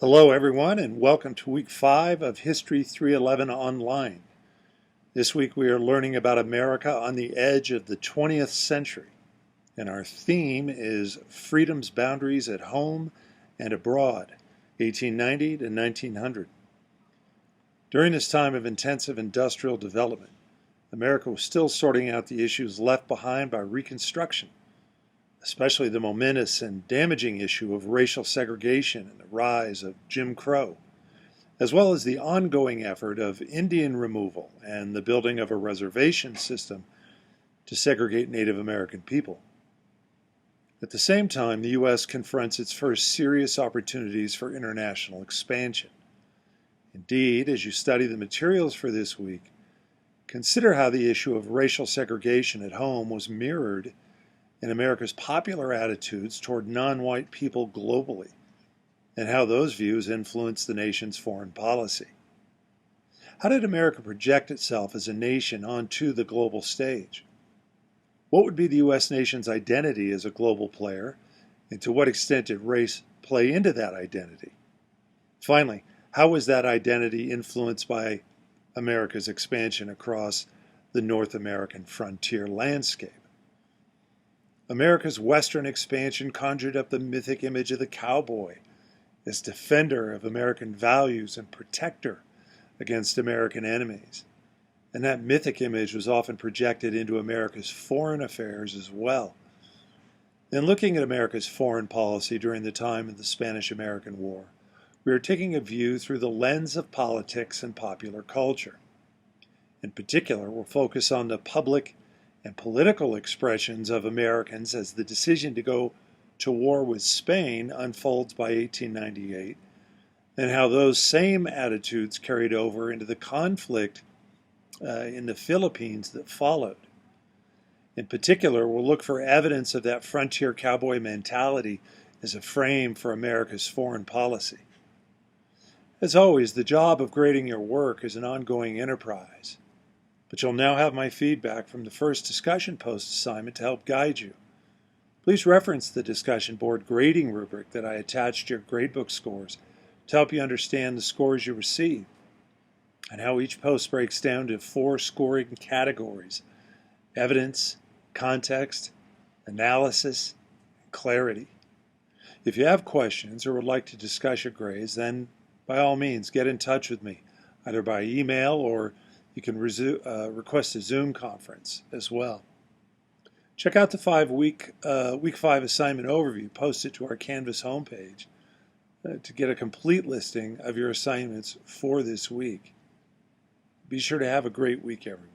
Hello, everyone, and welcome to week 5 of History 311 Online. This week we are learning about America on the edge of the 20th century, and our theme is Freedom's Boundaries at Home and Abroad, 1890 to 1900. During this time of intensive industrial development, America was still sorting out the issues left behind by Reconstruction, especially the momentous and damaging issue of racial segregation and the rise of Jim Crow, as well as the ongoing effort of Indian removal and the building of a reservation system to segregate Native American people. At the same time, the U.S. confronts its first serious opportunities for international expansion. Indeed, as you study the materials for this week, consider how the issue of racial segregation at home was mirrored in America's popular attitudes toward non-white people globally, and how those views influenced the nation's foreign policy. How did America project itself as a nation onto the global stage? What would be the U.S. nation's identity as a global player, and to what extent did race play into that identity? Finally, how was that identity influenced by America's expansion across the North American frontier landscape? America's western expansion conjured up the mythic image of the cowboy as defender of American values and protector against American enemies. And that mythic image was often projected into America's foreign affairs as well. In looking at America's foreign policy during the time of the Spanish-American War, we are taking a view through the lens of politics and popular culture. In particular, we'll focus on the public and political expressions of Americans as the decision to go to war with Spain unfolds by 1898, and how those same attitudes carried over into the conflict in the Philippines that followed. In particular, we'll look for evidence of that frontier cowboy mentality as a frame for America's foreign policy. As always, the job of grading your work is an ongoing enterprise, but you'll now have my feedback from the first discussion post assignment to help guide you. Please reference the discussion board grading rubric that I attached to your gradebook scores to help you understand the scores you receive and how each post breaks down to 4 scoring categories: evidence, context, analysis, and clarity. If you have questions or would like to discuss your grades, then by all means get in touch with me, either by email or you can request a Zoom conference as well. Check out the week 5 assignment overview posted to our Canvas homepage to get a complete listing of your assignments for this week. Be sure to have a great week, everyone.